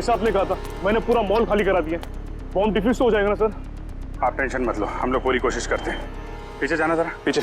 जैसा आपने कहा था मैंने पूरा मॉल खाली करा दिया। बॉम्ब डिफ्यूज तो हो जाएगा ना सर? आप टेंशन मत लो, हम लोग पूरी कोशिश करते हैं। पीछे जाना जरा, पीछे।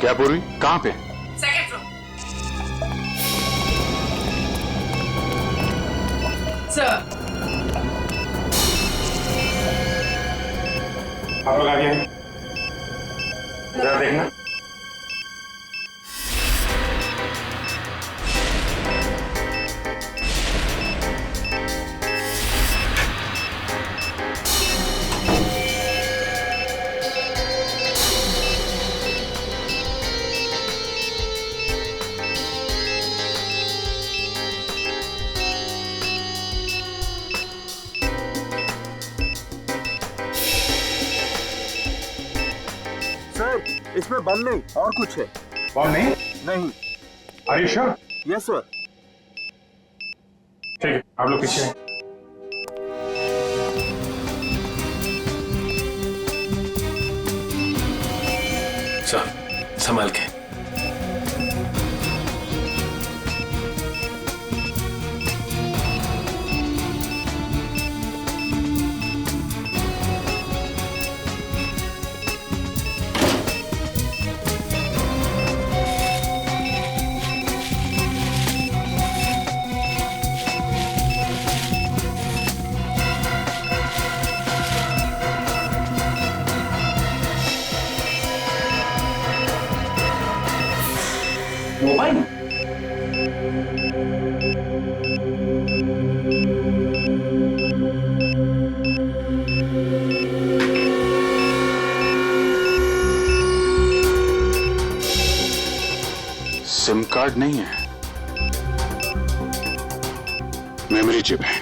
क्या पूर्वी, कहाँ पे? Second floor. सर आप लोग आगे हैं, जरा देखना। इसमें बम नहीं और कुछ है। बम नहीं? नहीं। Are you sure? Yes sir. ठीक है, आप लोग पीछे हैं। सर संभाल के। मोबाइल सिम कार्ड नहीं है, मेमोरी चिप है।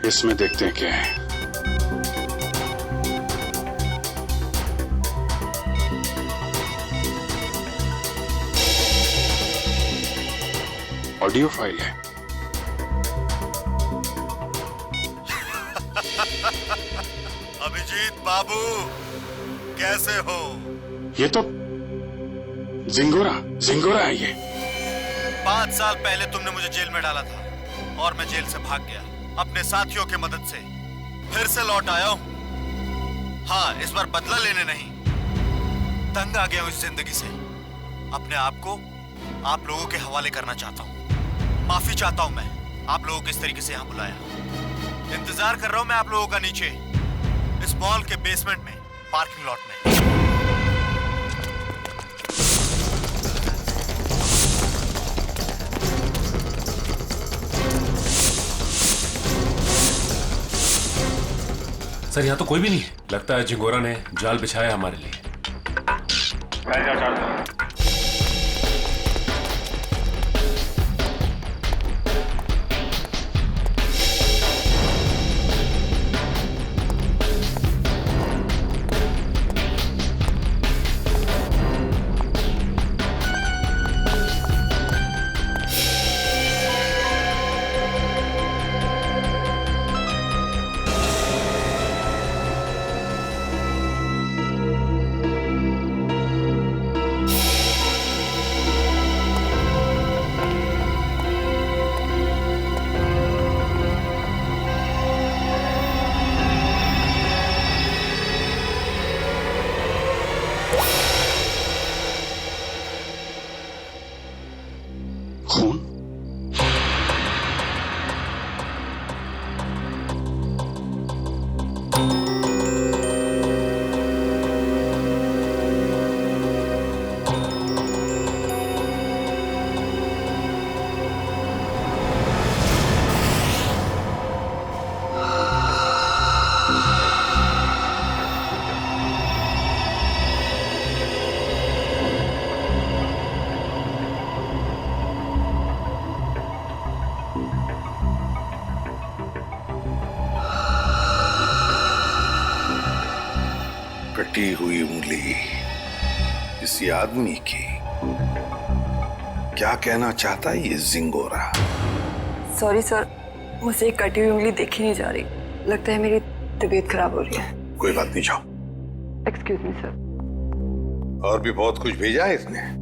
इसमें देखते हैं क्या है। ऑडियो फाइल है। अभिजीत बाबू कैसे हो? ये तो जिंगोरा है ये। 5 साल पहले तुमने मुझे जेल में डाला था और मैं जेल से भाग गया। अपने साथियों की मदद से फिर से लौट आया हूं। हाँ, इस बार बदला लेने नहीं, तंग आ गया हूं इस जिंदगी से। अपने आप को आप लोगों के हवाले करना चाहता हूं। माफी चाहता हूं मैं आप लोगों को इस तरीके से यहां बुलाया। इंतजार कर रहा हूं मैं आप लोगों का नीचे इस मॉल के बेसमेंट में, पार्किंग लॉट में। सर यहाँ तो कोई भी नहीं है। लगता है झिंगोरा ने जाल बिछाया हमारे लिए। खून? कटी हुई उंगली किसी आदमी की। क्या कहना चाहता है ये जिंगोरा? सॉरी सर, मुझे एक कटी हुई उंगली देखी नहीं जा रही। लगता है मेरी तबीयत खराब हो रही है। कोई बात नहीं, जाओ। Excuse me sir. और भी बहुत कुछ भेजा है इसने।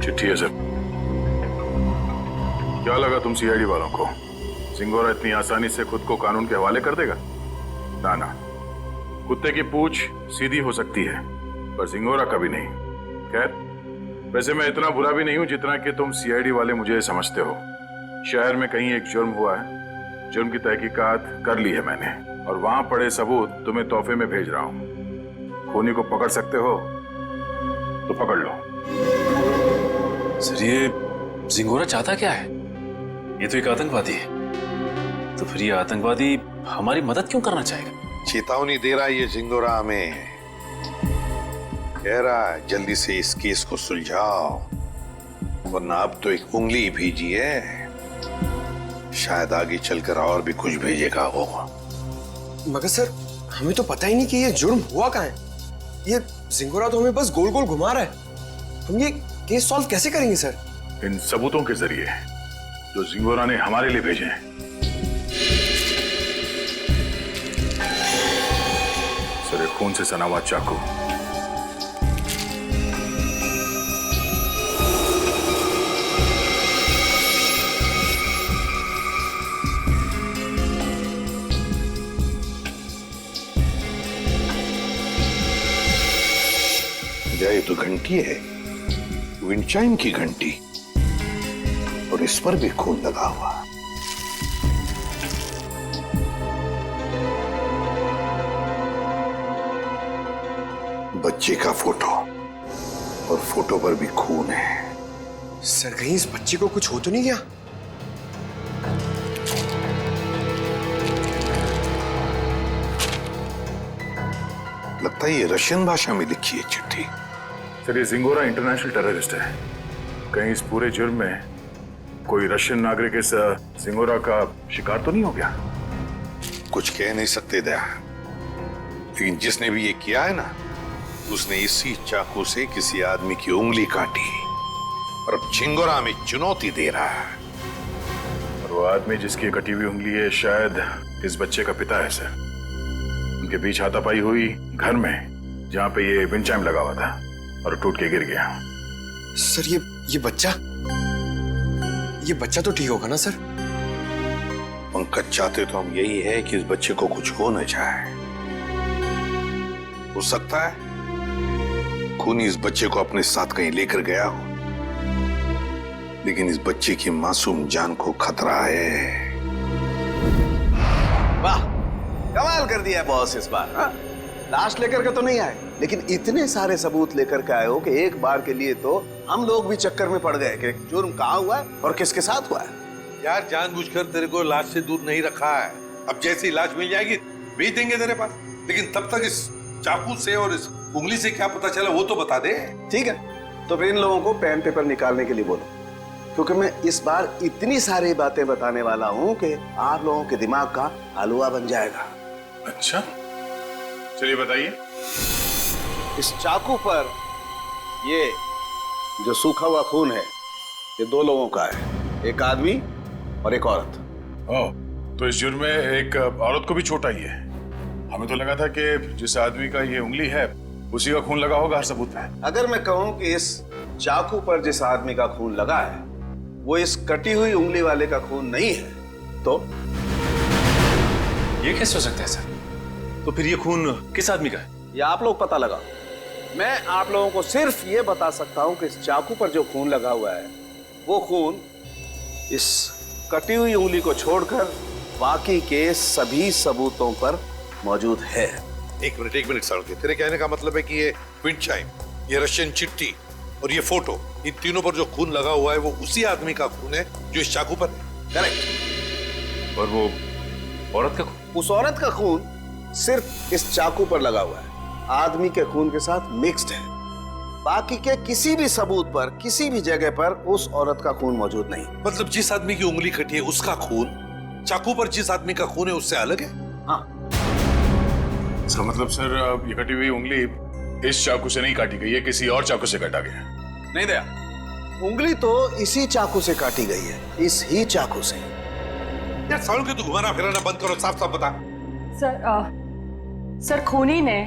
चिट्ठी है सर। क्या लगा तुम सीआईडी वालों को जिंगोरा इतनी आसानी से खुद को कानून के हवाले कर देगा? ना ना, कुत्ते की पूंछ सीधी हो सकती है पर जिंगोरा कभी नहीं। खैर, वैसे मैं इतना बुरा भी नहीं हूं जितना कि तुम सीआईडी वाले मुझे समझते हो। शहर में कहीं एक जुर्म हुआ है, जुर्म की तहकीकात कर ली है मैंने और वहां पड़े सबूत तुम्हें तोहफे में भेज रहा हूं। खूनी को पकड़ सकते हो तो पकड़ लो। सर, ये जिंगोरा चाहता क्या है? ये तो एक आतंकवादी है। तो फिर ये आतंकवादी हमारी मदद क्यों करना चाहेगा? चेतावनी दे रहा है ये जिंगोरा हमें। कह रहा है जल्दी से इस केस को सुलझाओ, वरना अब तो एक उंगली ही भेजी है, शायद आगे चलकर और भी कुछ भेजेगा वो। मगर सर, हमें तो पता ही नहीं कि ये जुर्म हुआ कहाँ है। ये जिंगोरा तो हमें बस गोल गोल घुमा रहा है। हम ये केस सॉल्व कैसे करेंगे सर? इन सबूतों के जरिए जो जिंगोरा ने हमारे लिए भेजे हैं। सर, एक खून से सना हुआ चाकू। ये तो घंटी है, विंडचाइम की घंटी, और इस पर भी खून लगा हुआ। बच्चे का फोटो, और फोटो पर भी खून है। सर, कहीं इस बच्चे को कुछ हो तो नहीं गया? लगता है ये रशियन भाषा में लिखी है चिट्ठी। सर, ये जिंगोरा इंटरनेशनल टेररिस्ट है। कहीं इस पूरे जुर्म में कोई रशियन नागरिक इस जिंगोरा का शिकार तो नहीं हो गया? कुछ कह नहीं सकते दया, लेकिन जिसने भी ये किया है ना, उसने इसी चाकू से किसी आदमी की उंगली काटी और अब जिंगोरा में चुनौती दे रहा है। और वो आदमी जिसकी कटी हुई उंगली है शायद इस बच्चे का पिता है सर। उनके बीच हाथापाई हुई घर में जहां पे ये विंडचाइम लगा हुआ था और टूट के गिर गया। सर, ये बच्चा तो ठीक होगा ना सर? पंकज, चाहते तो हम यही है कि इस बच्चे को कुछ हो न जाए। हो सकता है खूनी इस बच्चे को अपने साथ कहीं लेकर गया हो, लेकिन इस बच्चे की मासूम जान को खतरा है। वाह, कमाल कर दिया बॉस इस बार। हाँ? लाश लेकर के तो नहीं आए, लेकिन इतने सारे सबूत लेकर के आए हो कि एक बार के लिए तो हम लोग भी चक्कर में पड़ गए कि जुर्म कहाँ हुआ है और किसके साथ हुआ है। यार, जानबूझकर तेरे को लाश से दूर नहीं रखा है। अब जैसी लाश मिल जाएगी भेज देंगे तेरे पास, लेकिन तब तक इस चाकू से और इस उंगली से क्या पता चला वो तो बता दे। ठीक है, तो फिर इन लोगों को पेन पेपर निकालने के लिए बोलो, क्योंकि मैं इस बार इतनी सारी बातें बताने वाला हूँ कि आप लोगों के दिमाग का हलवा बन जाएगा। अच्छा, चलिए बताइए। इस चाकू पर ये जो सूखा हुआ खून है, ये दो लोगों का है, एक आदमी और एक औरत। ओह, तो इस जुर्म में एक औरत को भी छोटा ही है। हमें तो लगा था कि जिस आदमी का ये उंगली है उसी का खून लगा होगा हर सबूत पे। अगर मैं कहूं कि इस चाकू पर जिस आदमी का खून लगा है वो इस कटी हुई उंगली वाले का खून नहीं है, तो ये कैसे हो सकता है सर? तो फिर ये खून किस आदमी का है? ये आप लोग पता लगा। मैं आप लोगों को सिर्फ ये बता सकता हूं कि इस चाकू पर जो खून लगा हुआ है वो खून इस कटी हुई उंगली को छोड़कर बाकी के सभी सबूतों पर मौजूद है। एक मिनट साड़ू, तेरे कहने का मतलब है कि ये विंड चाइम, ये रशियन चिट्ठी और ये फोटो, इन तीनों पर जो खून लगा हुआ है वो उसी आदमी का खून है जो इस चाकू पर है। करेक्ट। और वो औरत का खून? उस औरत का खून सिर्फ इस चाकू पर लगा हुआ है, आदमी के खून के साथ मिक्स्ड है। बाकी के किसी भी सबूत पर, किसी भी जगह पर उस औरत का खून मौजूद नहीं। मतलब जिस आदमी की उंगली कटी है उसका खून चाकू पर जिस आदमी का खून है उससे अलग है? हाँ। इसका मतलब सर ये कटी हुई उंगली इस चाकू से नहीं काटी गई है, किसी और चाकू से काटा गया। नहीं दया, उंगली तो इसी चाकू से काटी गई है, इस ही चाकू से। यार सालू के तू घुमाना फिराना बंद करो, साफ साफ बता। सर खूनी ने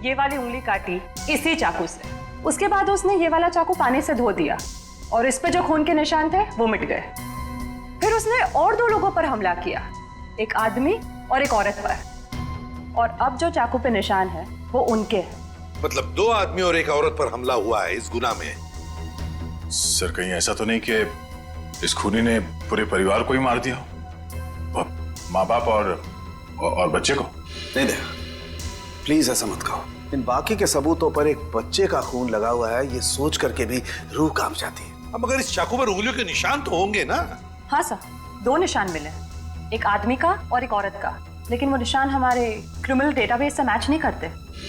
ये वाली उंगली काटी इसी चाकू से। उसके बाद उसने ये वाला चाकू पानी से धो दिया और इस पे जो खून के निशान थे वो मिट गए। फिर उसने और 2 लोगों पर हमला किया, एक आदमी और एक औरत पर। और अब जो चाकू पे निशान है वो उनके हैं। मतलब 2 आदमी और एक औरत पर हमला हुआ है इस गुनाह में। सर कहीं ऐसा तो नहीं कि इस खूनी ने पूरे परिवार को ही मार दिया, माँ बाप और बच्चे को? नहीं दया, प्लीज ऐसा मत कहो। इन बाकी के सबूतों पर एक बच्चे का खून लगा हुआ है, ये सोच करके भी रूह कांप जाती है। अब मगर इस चाकू पर उंगलियों के निशान तो होंगे ना? हाँ सर, 2 निशान मिले, एक आदमी का और एक औरत का, लेकिन वो निशान हमारे क्रिमिनल डेटाबेस से मैच नहीं करते।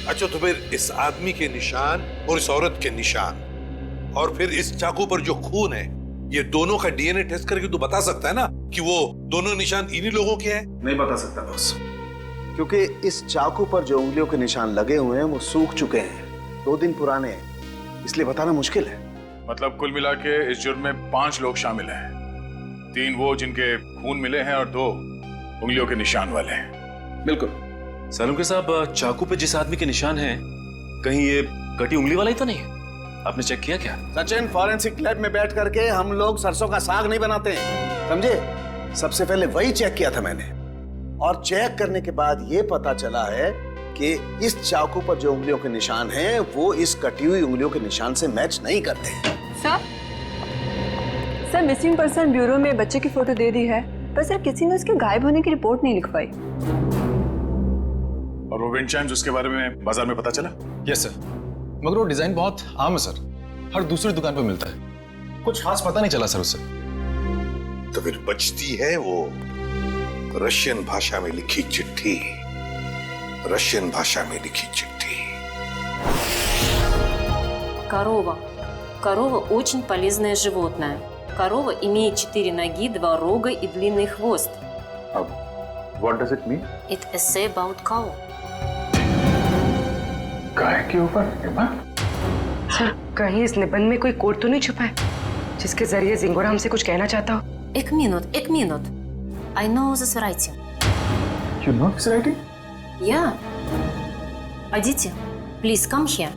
अच्छा, तो फिर इस आदमी के निशान और इस औरत के निशान और फिर इस चाकू पर जो खून है, ये दोनों का डीएनए टेस्ट करके तो बता सकता है ना कि वो दोनों निशान इन्हीं लोगों के हैं? नहीं बता सकता बॉस, क्योंकि इस चाकू पर जो उंगलियों के निशान लगे हुए हैं वो सूख चुके हैं, 2 दिन पुराने हैं, इसलिए बताना मुश्किल है। मतलब कुल मिला के इस जुर्म में 5 लोग शामिल हैं, 3 वो जिनके खून मिले हैं और 2 उंगलियों के निशान वाले हैं। बिल्कुल। सालुंके साहब, चाकू पे जिस आदमी के निशान हैं, कहीं ये कटी उंगली वाला ही तो नहीं है? आपने चेक किया क्या? सचिन, फॉरेंसिक लैब में बैठ करके हम लोग सरसों का साग नहीं बनाते हैं, समझे? सबसे पहले वही चेक किया था मैंने, और चेक करने के बाद ये पता चला है कि इस चाकू पर जो उंगलियों के निशान हैं वो इस कटी हुई उंगलियों के निशान से मैच नहीं करते। सर मिसिंग पर्सन ब्यूरो में बच्चे की फोटो दे दी है, पर सर किसी ने उसके गायब होने की रिपोर्ट नहीं लिखवाई। और वो विंड चाइम्स, उसके बारे में बाजार में पता चला? यस सर, मगर वो डिजाइन बहुत आम है सर, हर दूसरी दुकान पर मिलता है, कुछ खास पता नहीं चला सर उससे। तो फिर बचती है वो रशियन भाषा में लिखी चिट्ठी, रशियन भाषा में लिखी चिट्ठी। Корова очень полезное животное. Корова имеет 4 ноги, 2 рога и длинный хвост. What does it mean? It essay about cow. गाय के ऊपर? सर कहीं इस निबंध में कोई कोड तो नहीं छुपा है जिसके जरिए जिंगोरा हमसे कुछ कहना चाहता हो? एक minute. I know this writing. You know this writing? Yeah. Aditi, please come here.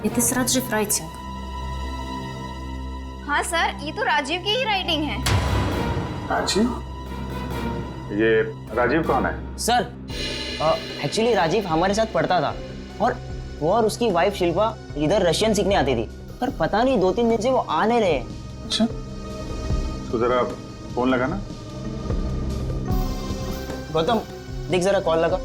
It is Rajiv writing. हाँ सर, ये तो राजीव की ही राइटिंग है। राजीव? ये राजीव कौन है? सर एक्चुअली राजीव हमारे साथ पढ़ता था और वो और उसकी वाइफ शिल्पा इधर रशियन सीखने आती थी, पर पता नहीं 2-3 दिन से वो आ नहीं रहे। अच्छा, तो जरा फोन लगाना। गौतम देख जरा कॉल लगा।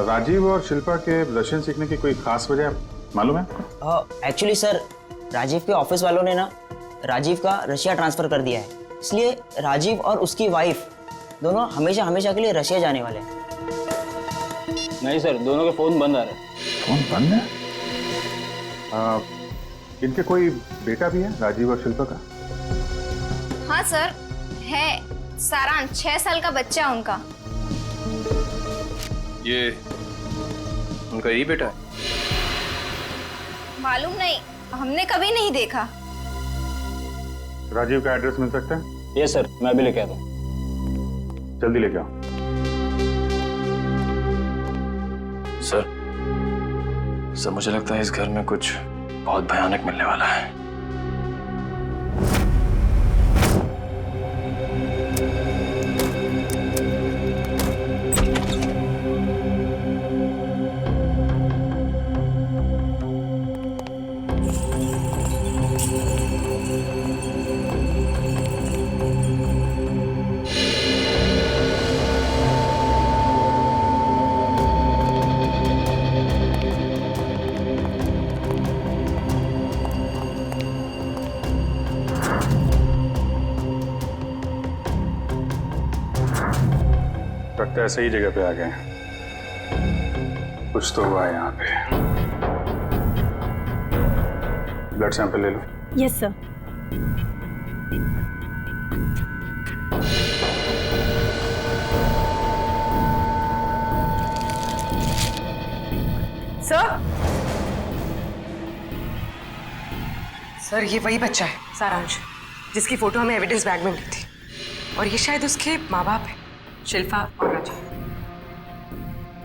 राजीव और शिल्पा के रशियन सीखने की कोई खास वजह मालूम है आपको? एक्चुअली सर राजीव के ऑफिस वालों ने ना राजीव का रशिया ट्रांसफर कर दिया है, इसलिए राजीव और उसकी वाइफ दोनों हमेशा हमेशा के लिए रशिया जाने वाले हैं। नहीं सर, दोनों के फोन बंद आ रहे हैं। फोन बंद है? इनके कोई बेटा भी है, राजीव और शिल्पा का? हाँ सर है, सारांश 6 साल का बच्चा है उनका। ये उनका यही बेटा है? मालूम नहीं, हमने कभी नहीं देखा। राजीव का एड्रेस मिल सकता है? यस सर, मैं अभी लेके आता हूँ। जल्दी लेके आओ। सर, सब मुझे लगता है इस घर में कुछ बहुत भयानक मिलने वाला है। लगता है सही जगह पे आ गए हैं। कुछ तो हुआ है यहाँ पे। ब्लड सैंपल ले लो। Yes sir. सर ये वही बच्चा है सारांश, जिसकी फोटो हमें एविडेंस बैग में मिली थी, और ये शायद उसके माँ बाप है, शिल्पा और राजीव।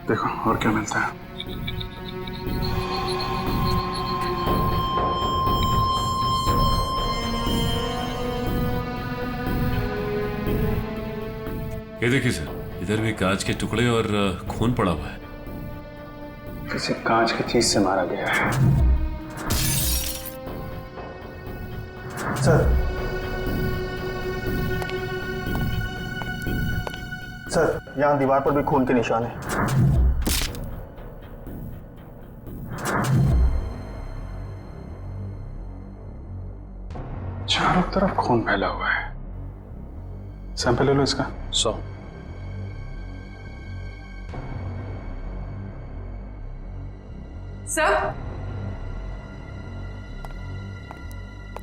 देखो और क्या मिलता है। ये देखिए सर, इधर भी कांच के टुकड़े और खून पड़ा हुआ है। किसी कांच की चीज से मारा गया है। सर यहाँ दीवार पर भी खून के निशान है। चारों तरफ खून फैला हुआ है। सैंपल ले लो इसका। 100।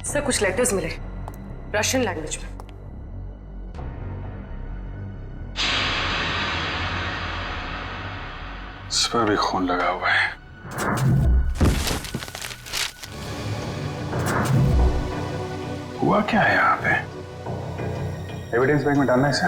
सर कुछ लेटर्स मिले रशियन लैंग्वेज में। इस पर भी खून लगा हुआ है। हुआ क्या है यहाँ पे? एविडेंस बैग में डालना है इसे।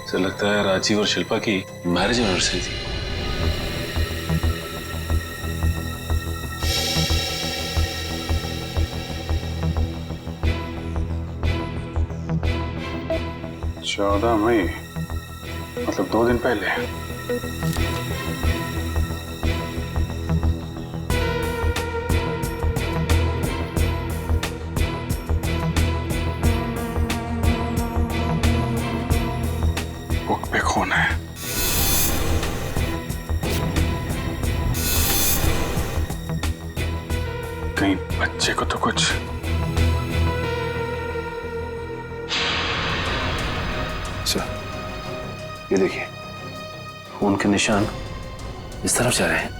सर लगता है राजीव और शिल्पा की मैरिज एनिवर्सरी थी। चौदह मई, मतलब 2 दिन पहले। बुक पे खून है। कहीं बच्चे को तो कुछ। ये देखिए खून के निशान इस तरफ जा रहे हैं।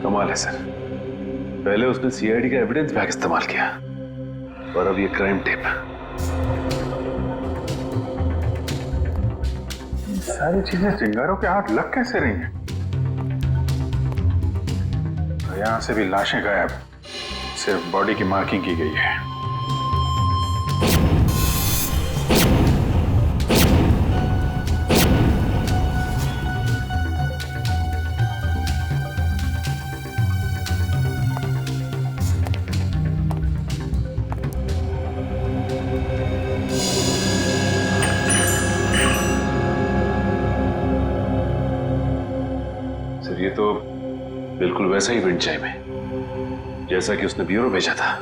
कमाल है सर, पहले उसने सीआईडी का एविडेंस बैग इस्तेमाल किया और अब ये क्राइम टेप। सारी चीजें चिंगारों के हाथ लग कैसे रही हैं? तो यहां से भी लाशें गायब, सिर्फ बॉडी की मार्किंग की गई है। ये तो बिल्कुल वैसा ही विंड चाइम है जैसा कि उसने ब्यूरो भेजा था।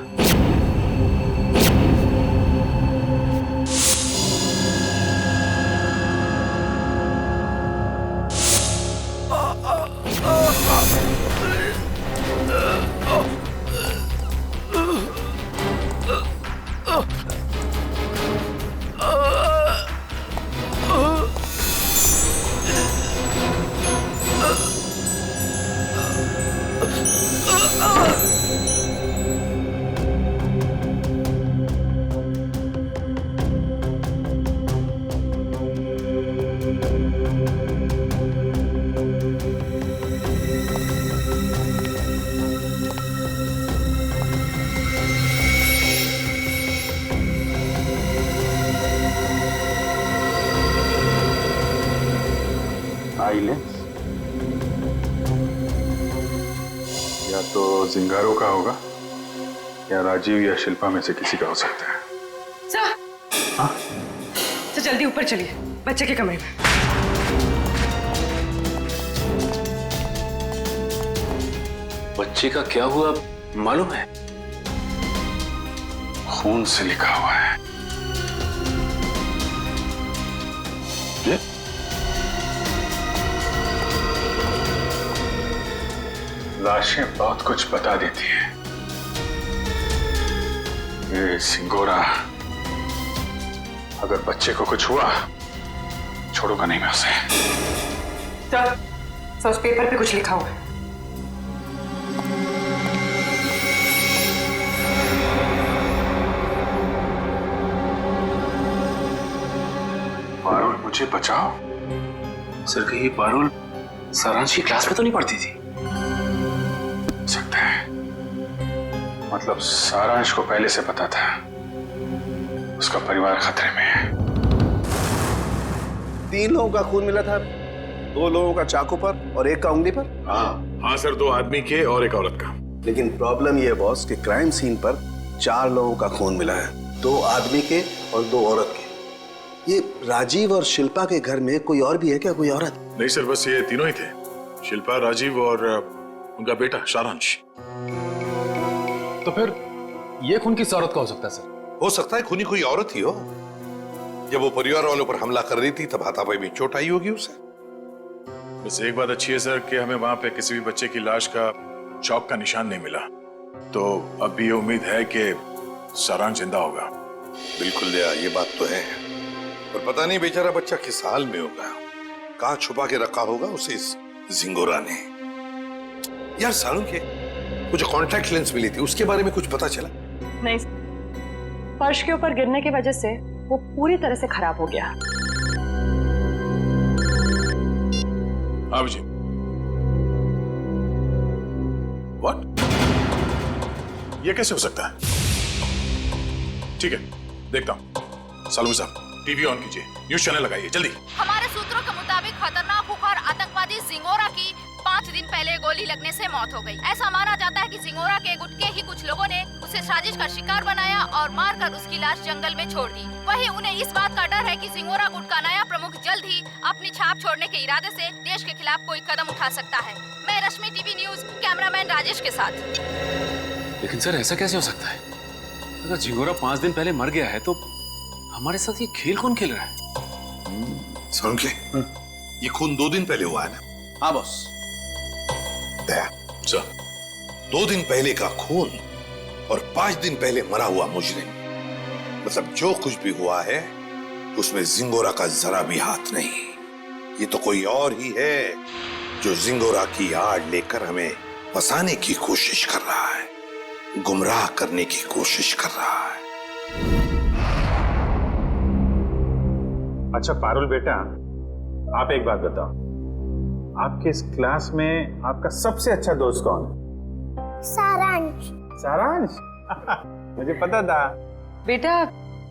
साइलेंस या तो जिंगारो का होगा या राजीव या शिल्पा में से किसी का हो सकता है। सर, हाँ? तो जल्दी ऊपर चलिए, बच्चे के कमरे में। बच्चे का क्या हुआ मालूम है? खून से लिखा हुआ है। ये? लाशें बहुत कुछ बता देती हैं। ये सिंगोरा अगर बच्चे को कुछ हुआ छोड़ूंगा नहीं मैं उसे। सर, उस पेपर पे कुछ लिखा हुआ है। पारुल मुझे बचाओ। सर कहीं पारुल सारांश की क्लास में तो नहीं पढ़ती थी? सकता है, मतलब सारांश को पहले से पता था उसका परिवार खतरे में है। 3 लोगों का खून मिला था, 2 लोगों का चाकू पर और 1 का उंगली पर। हाँ सर, 2 आदमी के और 1 औरत का। लेकिन प्रॉब्लम ये है बॉस कि क्राइम सीन पर 4 लोगों का खून मिला है, 2 आदमी के और 2 औरत के। ये राजीव और शिल्पा के घर में कोई और भी है क्या, कोई औरत? नहीं सर, बस ये तीनों ही थे, शिल्पा, राजीव और उनका बेटा सारांश। तो फिर ये खून किस औरत का हो सकता है सर? हो सकता है खूनी कोई औरत ही हो। जब वो परिवार वालों पर हमला कर रही थी तब हाथापाई में चोट आई होगी उसे। बस एक बात अच्छी है सर कि हमें वहां पे किसी भी बच्चे की लाश का चौक का निशान नहीं मिला, तो अब भी ये उम्मीद है कि सारांश जिंदा होगा। बिल्कुल दया, ये बात तो है, पर पता नहीं बेचारा बच्चा किस हाल में होगा, कहां छुपा के रखा होगा उसे इस जिंगोरा ने। यार सारुण के वो जो कॉन्टैक्ट लेंस मिली थी उसके बारे में कुछ पता चला? नहीं, फर्श के ऊपर गिरने की वजह से वो पूरी तरह से खराब हो गया। हाँ जी। व्हाट? ये कैसे हो सकता है? ठीक है, देखता हूं। सालू साहब, टीवी ऑन कीजिए, न्यूज चैनल लगाइए जल्दी। हमारे सूत्रों के मुताबिक खतरनाक खुखार आतंकवादी जिंगोरा की 5 दिन पहले गोली लगने से मौत हो गई। ऐसा माना जाता है कि जिंगोरा के गुट के ही कुछ लोगों ने उसे साजिश का शिकार बनाया और मारकर उसकी लाश जंगल में छोड़ दी। वहीं उन्हें इस बात का डर है कि जिंगोरा गुट का नया प्रमुख जल्द ही अपनी छाप छोड़ने के इरादे से देश के खिलाफ कोई कदम उठा सकता है। मैं रश्मि, टीवी न्यूज, कैमरामैन राजेश के साथ। लेकिन सर ऐसा कैसे हो सकता है? अगर जिंगोरा 5 दिन पहले मर गया है तो हमारे साथ ये खेल कौन खेल रहा है? सारुण के ये खून 2 दिन पहले हुआ है ना? हाँ बॉस। दया सर, 2 दिन पहले का खून और 5 दिन पहले मरा हुआ मुजरिम, मतलब जो कुछ भी हुआ है उसमें जिंगोरा का जरा भी हाथ नहीं। ये तो कोई और ही है जो जिंगोरा की आड़ लेकर हमें फंसाने की कोशिश कर रहा है, गुमराह करने की कोशिश कर रहा है। अच्छा पारुल बेटा, आप एक बात बताओ, आपके इस क्लास में आपका सबसे अच्छा दोस्त कौन है? सारांश। सारांश? मुझे पता था। बेटा,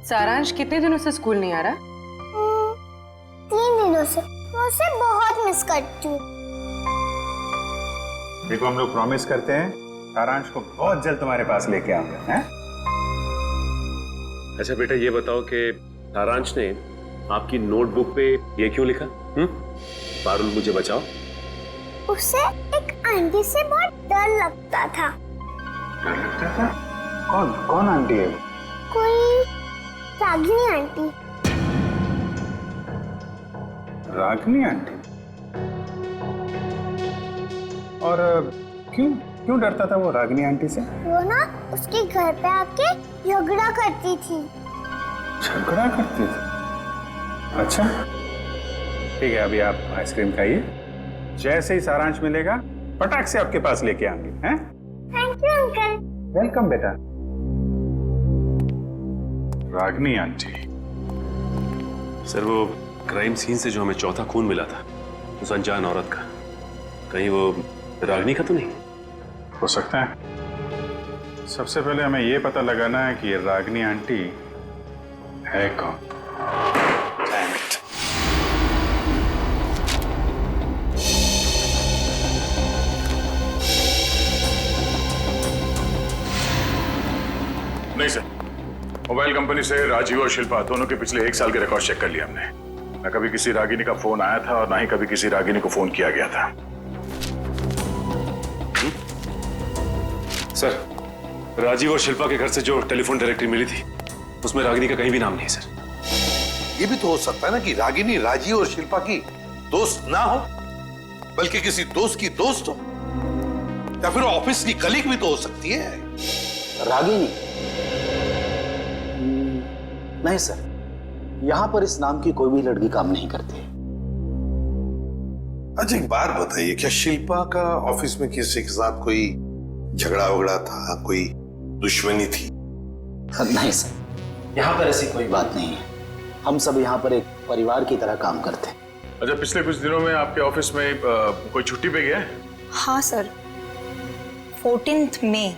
सारांश कितने दिनों से स्कूल नहीं आ रहा? 3 दिनों से। मैं उसे बहुत मिस करती हूँ। देखो, हम लोग प्रॉमिस करते हैं सारांश को बहुत जल्द तुम्हारे पास लेके आऊंगा, हैं? अच्छा बेटा, ये बताओ कि सारांश ने आपकी नोटबुक पे ये क्यों लिखा? पारुल मुझे बचाओ। उसे एक आंटी से बहुत डर लगता था। डर लगता था? कौन आंटी है? कोई रागिनी आंटी। रागिनी आंटी? और क्यों डरता था वो रागिनी आंटी से? वो ना उसके घर पे आके झगड़ा करती थी। झगड़ा करती थी? अच्छा ठीक है, अभी आप आइसक्रीम खाइए, जैसे ही सारांश मिलेगा पटाख से आपके पास लेके आएंगे, हैं? Thank you uncle. वेलकम बेटा। रागिनी आंटी। सर वो क्राइम सीन से जो हमें चौथा खून मिला था उस अनजान औरत का, कहीं वो रागिनी का तो नहीं? हो सकता है। सबसे पहले हमें ये पता लगाना है कि ये रागिनी आंटी है कौन। नहीं सर, मोबाइल कंपनी से राजीव और शिल्पा दोनों के पिछले 1 साल के रिकॉर्ड चेक कर लिया हमने। न कभी किसी रागिनी का फोन आया था और ना ही कभी किसी रागिनी को फोन किया गया था। सर, राजीव और शिल्पा के घर से जो टेलीफोन डायरेक्टरी मिली थी उसमें रागिनी का कहीं भी नाम नहीं है सर। ये भी तो हो सकता है ना कि रागिनी राजीव और शिल्पा की दोस्त ना हो, बल्कि किसी दोस्त की दोस्त हो, या फिर ऑफिस की कलीग भी तो हो सकती है। रागिनी? नहीं सर, यहां पर इस नाम की कोई भी लड़की काम नहीं करती। अच्छा एक बात बताइए, क्या शिल्पा का ऑफिस में किसी के साथ कोई झगड़ा वगड़ा था, कोई दुश्मनी थी? नहीं सर, यहाँ पर ऐसी कोई बात नहीं है। हम सब यहाँ पर एक परिवार की तरह काम करते हैं। अच्छा, पिछले कुछ दिनों में आपके ऑफिस में कोई छुट्टी पे गया है? हाँ सर, 14 मई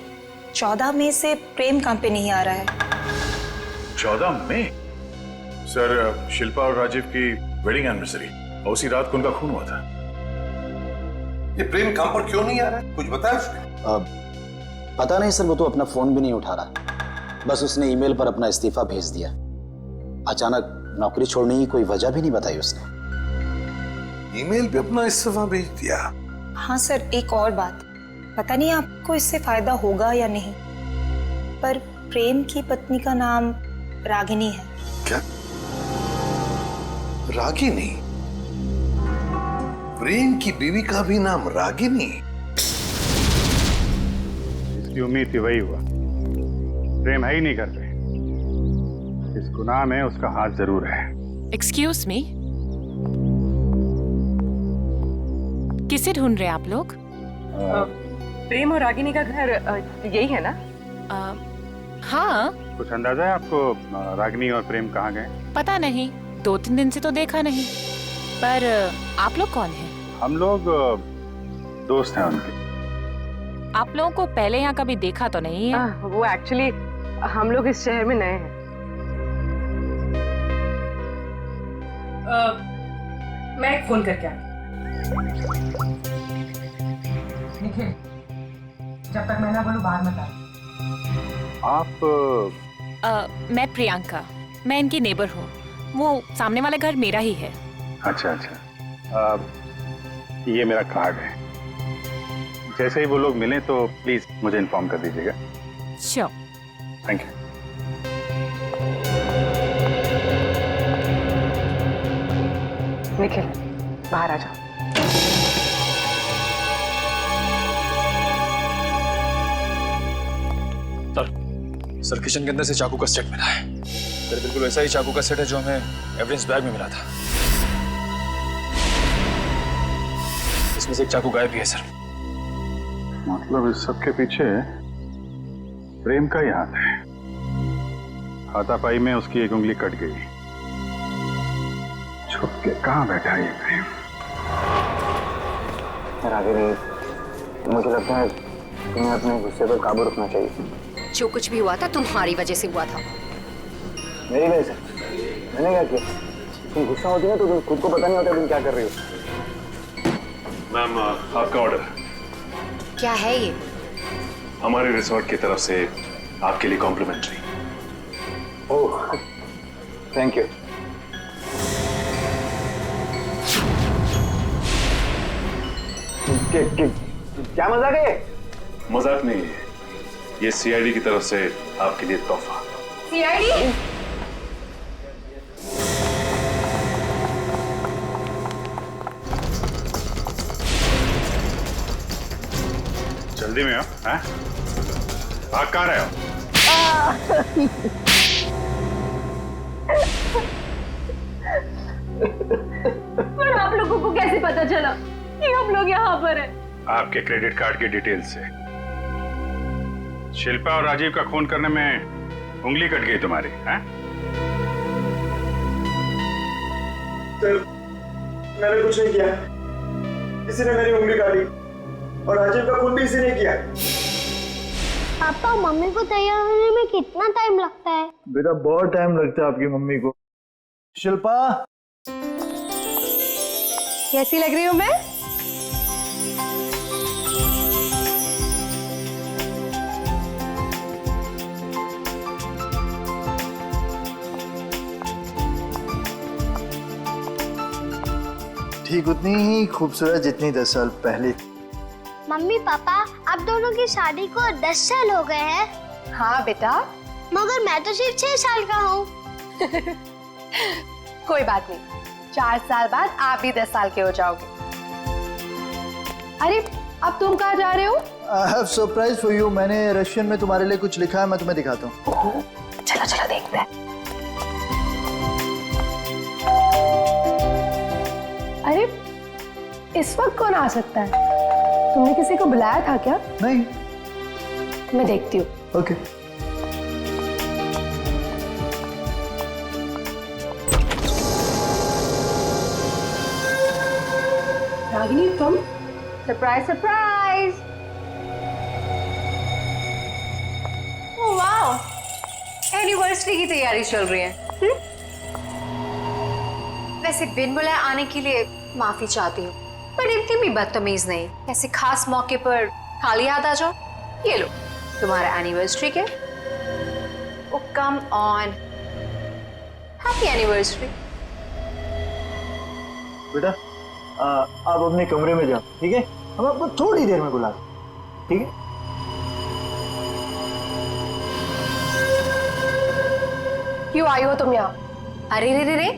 14 मई से प्रेम काम पे नहीं आ रहा है। 14 मई? सर, शिल्पा और राजीव की वेडिंग एनिवर्सरी और उसी रात को उनका खून हुआ था। ये प्रेम काम पर क्यों नहीं आ रहा है, कुछ बताया उसने? पता नहीं सर, वो तो अपना फोन भी नहीं उठा रहा। बस उसने ईमेल पर अपना इस्तीफा भेज दिया। अचानक नौकरी छोड़ने की कोई वजह भी नहीं बताई उसने। ईमेल पे अपना इस्तीफा भेज दिया? हाँ सर, एक और बात, पता नहीं आपको इससे फायदा होगा या नहीं, पर प्रेम की पत्नी का नाम रागिनी है। क्या? रागिनी? प्रेम की बीवी का भी नाम रागिनी? इसकी उम्मीद थी, वही हुआ। प्रेम है ही नहीं घर पे। इस गुनाह में उसका हाथ जरूर है। एक्सक्यूज मी, किसे ढूंढ रहे हैं आप लोग? प्रेम और रागिनी का घर यही है ना? हाँ। कुछ अंदाजा है आपको रागिनी और प्रेम कहाँ गए? पता नहीं, 2-3 दिन से तो देखा नहीं। पर आप लोग कौन हैं? हम लोग दोस्त हैं उनके। आप लोगों को पहले यहाँ कभी देखा तो नहीं है? वो एक्चुअली हम लोग इस शहर में नए हैं। मैं एक फोन करके आती। जब तक मैं ना बोलूं बाहर मत आ। आप? मैं प्रियंका, मैं इनकी नेबर हूँ। वो सामने वाला घर मेरा ही है। अच्छा अच्छा, ये मेरा कार्ड है। जैसे ही वो लोग मिलें तो प्लीज मुझे इन्फॉर्म कर दीजिएगा। श्योर। Thank you. निखिल, बाहर आ जाओ। सर, किचन के अंदर से चाकू का सेट मिला है। सर, बिल्कुल वैसा ही चाकू का सेट है जो हमें एविडेंस बैग में मिला था। इसमें से एक चाकू गायब भी है सर। मतलब इस सब के पीछे प्रेम का ही हाथ है। हाथापाई में उसकी एक उंगली कट गई। छुप के कहाँ बैठा है ये प्रेम? रागिनी, मुझे लगता है तुम्हें अपने गुस्से पर काबू रखना चाहिए। जो कुछ भी हुआ था तुम्हारी वजह से हुआ था। मेरी वजह से? मैंने क्या किया? तुम गुस्सा होती है तो तुम खुद को पता नहीं होता तुम क्या कर रही हो। मैम, आपका ऑर्डर। क्या है ये? हमारे रिसोर्ट की तरफ से आपके लिए कॉम्प्लीमेंट्री। Oh, thank you. क्या मजाक है? मजाक नहीं है, ये सीआईडी की तरफ से आपके लिए तोहफा। सीआईडी? जल्दी में हो? भाग कहाँ रहे हो? पर आप लोगों को कैसे पता चला कि हम लोग यहाँ पर हैं? आपके क्रेडिट कार्ड की डिटेल्स से। शिल्पा और राजीव का खून करने में उंगली कट गई तुम्हारी, हैं? सर, मैंने कुछ नहीं किया। किसी ने मेरी उंगली काटी और राजीव का खून भी इसी ने किया। पापा, मम्मी को तैयार होने में कितना टाइम लगता है? बेटा, बहुत टाइम लगता है आपकी मम्मी को। शिल्पा, कैसी लग रही हूँ मैं? ठीक उतनी ही खूबसूरत जितनी 10 साल पहले थी। मम्मी पापा आप दोनों की शादी को 10 साल हो गए हैं। हाँ बेटा। मगर मैं तो सिर्फ 6 साल का हूँ। कोई बात नहीं, 4 साल बाद आप भी 10 साल के हो जाओगे। अरे अब तुम कहाँ जा रहे हो? I have surprise for you। मैंने रशियन में तुम्हारे लिए कुछ लिखा है, मैं तुम्हें दिखाता हूँ। चलो चलो देखते हैं। अरे इस वक्त कौन आ सकता है? तुमने किसी को बुलाया था क्या? नहीं। मैं देखती हूँ। ओके। रागिनी तुम? Surprise surprise. Oh wow, anniversary की तैयारी चल रही है। वैसे बिन बुलाए आने के लिए माफी चाहती हूँ, पर इतनी भी बदतमीज नहीं। ऐसे खास मौके पर खाली हाथ आ जाओ। ये लो तुम्हारा एनिवर्सरी के। ओ कम ऑन, हैप्पी एनिवर्सरी। बेटा आप अपने कमरे में जाओ, ठीक है? हम आपको थोड़ी देर में बुला रहे हैं, ठीक है? क्यों आई हो तुम यहाँ? अरे रे रे रे,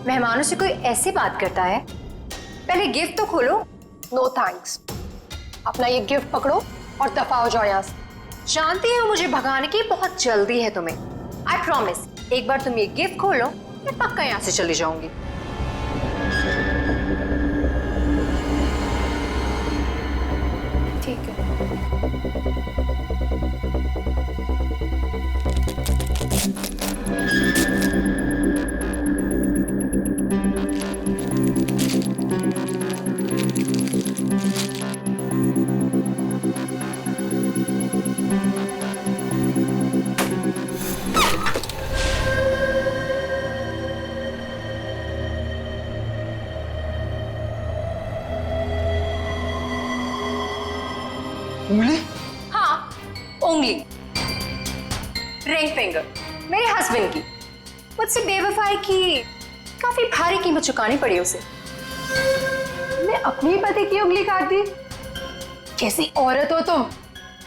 मेहमानों से कोई ऐसी बात करता है? पहले गिफ्ट तो खोलो। No thanks. अपना ये गिफ्ट पकड़ो और दफा हो जाओ यहाँ से। जानती हो मुझे भगाने की बहुत जल्दी है तुम्हें। आई प्रॉमिस, एक बार तुम ये गिफ्ट खोलो मैं पक्का यहाँ से चली जाऊंगी। ठीक है। उंगली? हाँ, उंगली। रिंग फिंगर मेरे हस्बैंड की। मुझसे बेवफाई की काफी भारी कीमत चुकानी पड़ी उसे। मैं अपनी पति की उंगली काट दी। कैसी औरत हो तुम?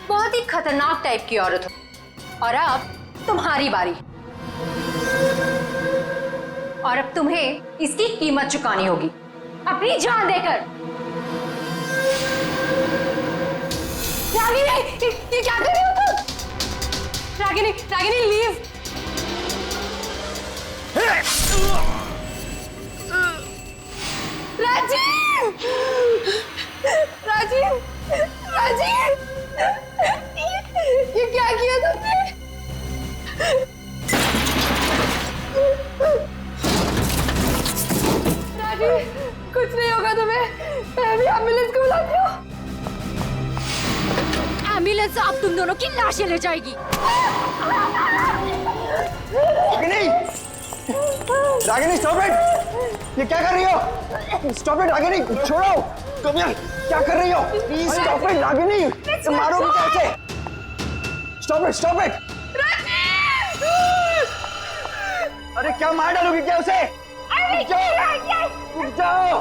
बहुत ही खतरनाक टाइप की औरत हो। और अब तुम्हारी बारी। और अब तुम्हें इसकी कीमत चुकानी होगी, अपनी जान देकर। रागिनी, ये क्या कर रही हो तुम? रागिनी, रागिनी लीव। राजीव, राजीव, राजीव, ये क्या किया तुमने? राजीव, कुछ नहीं होगा तुम्हें। मैं अभी एम्बुलेंस को बुलाती हूँ। एम्बुलेंस अब तुम दोनों की लाशें ले जाएगी। Ragini, Ragini stop it! ये क्या कर रही हो? स्टॉप इट रागिनी, छोड़ो! तुम यार क्या कर रही हो? प्लीज स्टॉप इट रागिनी, मारोगी कैसे? Stop it! अरे क्या मार डालोगी क्या उसे? रुक जाओ!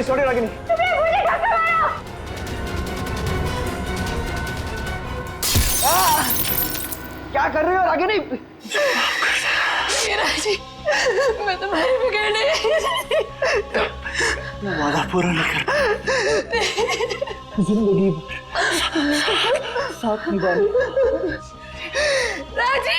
सॉरी रागिनी। क्या कर रही हो रागिनी? राजी, मैं तुम्हारी बिगड़ने वादा पूरा नहीं कर जिंदगी भर साथ निभाने। राजी!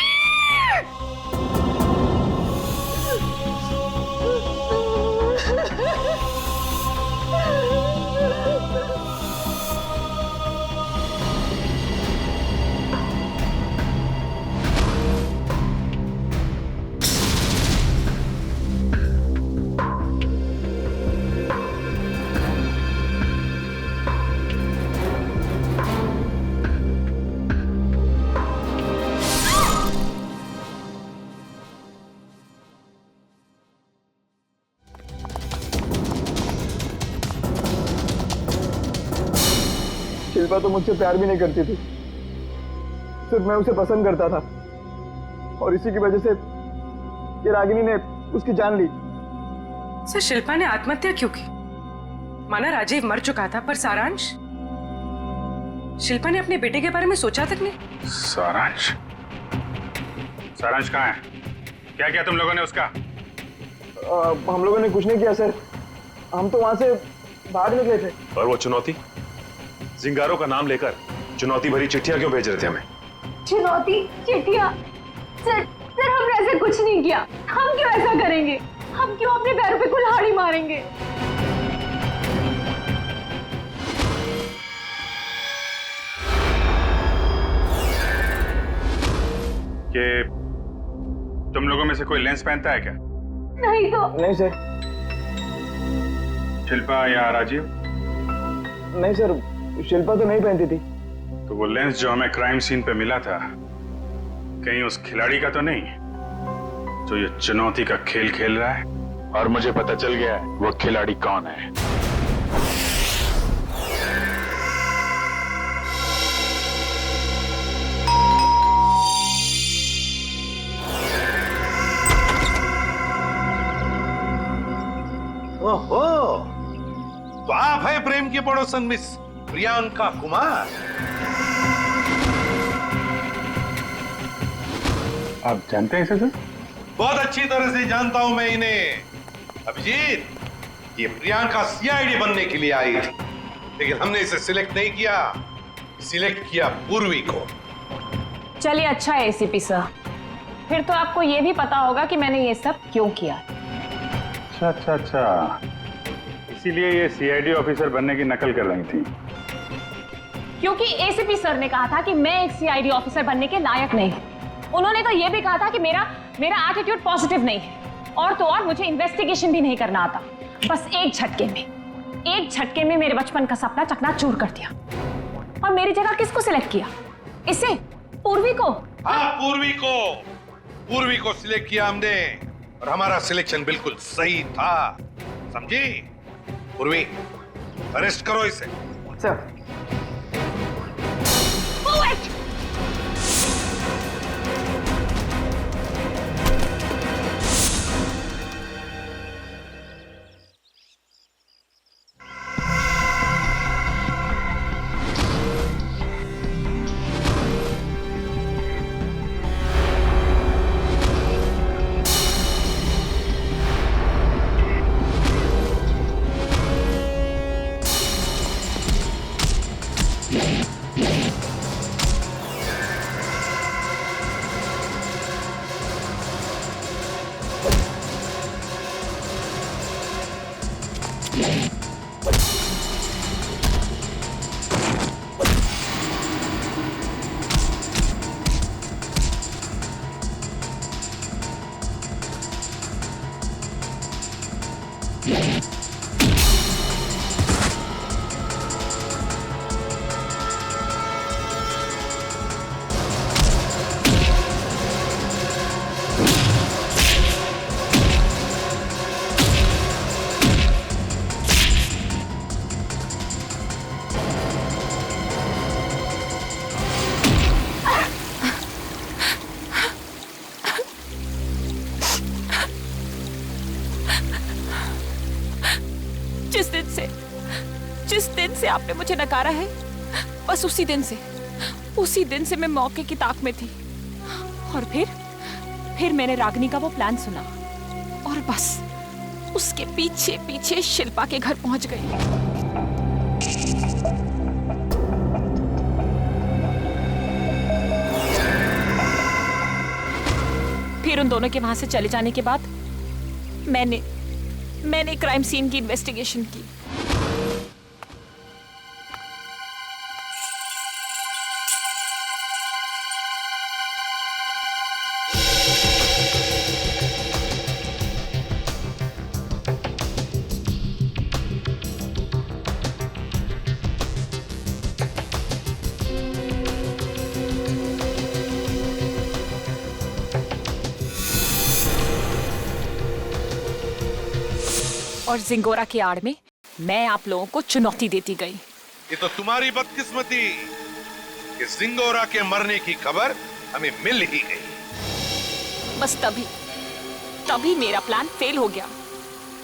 शिल्पा तो मुझसे प्यार भी नहीं करती थी, सिर्फ मैं उसे पसंद करता था और इसी की वजह से कि रागिनी ने उसकी जान ली। सर शिल्पा ने आत्महत्या क्यों की? माना राजीव मर चुका था, पर सारांश? शिल्पा ने अपने बेटे के बारे में सोचा तक नहीं। सारांश? सारांश कहाँ है? क्या किया तुम लोगों ने उसका? हम लोगों ने कुछ नहीं किया सर, हम तो वहां से भाग निकले थे। और वो चुनौती, जिंगारो का नाम लेकर चुनौती भरी चिट्ठियां क्यों भेज रहे थे हमें? चुनौती चिट्ठियां? सर हमने ऐसा कुछ नहीं किया। हम क्यों ऐसा करेंगे? हम क्यों अपने पैरों पे कुल्हाड़ी मारेंगे? कि तुम लोगों में से कोई लेंस पहनता है क्या? नहीं तो। नहीं सर। शिल्पा या राजीव? नहीं सर, शिल्पा तो नहीं पहनती थी। तो वो लेंस जो हमें क्राइम सीन पे मिला था, कहीं उस खिलाड़ी का तो नहीं जो ये चुनौती का खेल खेल रहा है? और मुझे पता चल गया है वो खिलाड़ी कौन है। ओहो, तो आप है प्रेम की पड़ोसन मिस प्रियंका कुमार। आप जानते हैं इसे सर? बहुत अच्छी तरह से जानता हूं मैं इन्हें। अभिजीत, ये प्रियंका सीआईडी बनने के लिए आई थी, लेकिन हमने इसे सिलेक्ट नहीं किया, सिलेक्ट किया पूर्वी को। चलिए अच्छा है एसीपी सर, फिर तो आपको ये भी पता होगा कि मैंने ये सब क्यों किया। अच्छा, इसीलिए ये सीआईडी ऑफिसर बनने की नकल कर रही थी। क्योंकि एसीपी सर ने कहा था कि मैं एक सीआईडी ऑफिसर बनने के लायक नहीं हूँ। उन्होंने तो ये भी कहा था कि मेरा एटीट्यूड पॉजिटिव नहीं है, और तो और मुझे इन्वेस्टिगेशन भी नहीं करना आता। बस एक झटके में मेरे बचपन का सपना चकनाचूर कर दिया। और मेरी जगह किसको सिलेक्ट किया? इसे? पूर्वी को? हाँ, पूर्वी को सिलेक्ट किया हमने, और हमारा सिलेक्शन बिल्कुल सही था, समझी? पूर्वी, अरेस्ट करो इसे। सर। जिस दिन से आपने मुझे नकारा है, बस उसी दिन से मैं मौके की ताक में थी। और फिर मैंने रागिनी का वो प्लान सुना, और बस उसके पीछे पीछे शिल्पा के घर पहुंच गई। फिर उन दोनों के वहां से चले जाने के बाद मैंने क्राइम सीन की इन्वेस्टिगेशन की। और जिंगोरा की आड़ में मैं आप लोगों को चुनौती देती गई। ये तो तुम्हारी बदकिस्मती कि जिंगोरा के मरने की खबर हमें मिल ही गई। बस तभी मेरा प्लान फेल हो गया,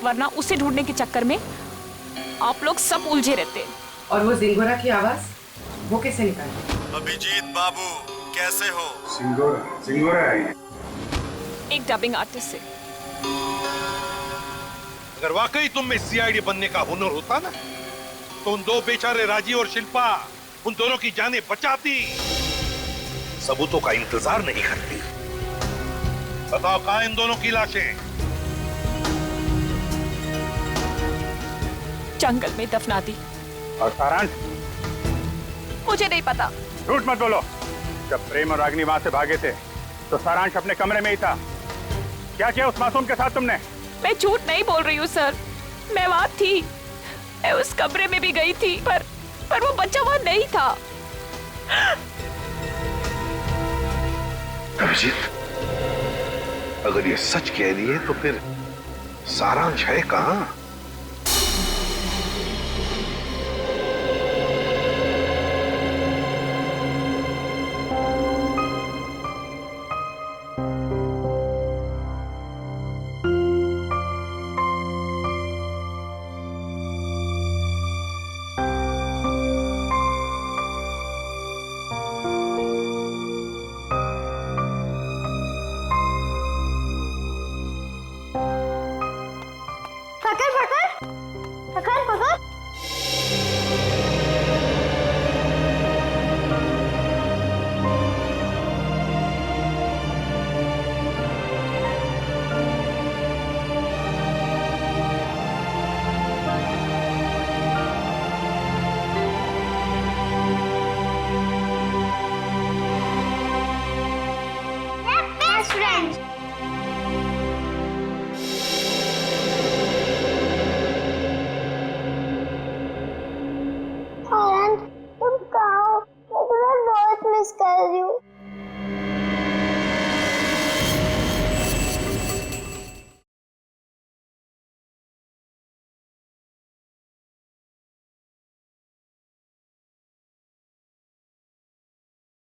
वरना उसे ढूंढने के चक्कर में आप लोग सब उलझे रहते। और वो जिंगोरा की आवाज वो कैसे निकाली? अभिजीत बाबू कैसे हो? सिंगोरा है। एक डबिंग आर्टिस्ट से। अगर वाकई तुम में सीआईडी बनने का हुनर होता ना, तो उन दो बेचारे राजीव और शिल्पा, उन दोनों की जानें बचाती, सबूतों का इंतजार नहीं करती। बताओ कहां इन दोनों की लाशें? जंगल में दफना दी। और सारांश? मुझे नहीं पता। झूठ मत बोलो। जब प्रेम और रागिनी वहां से भागे थे तो सारांश अपने कमरे में ही था। क्या किया उस मासूम के साथ तुमने? मैं झूठ नहीं बोल रही हूँ सर, मैं वहां थी, मैं उस कमरे में भी गई थी, पर वो बच्चा वहां नहीं था। अभिजीत, अगर ये सच कह रही है तो फिर सारांश है कहां?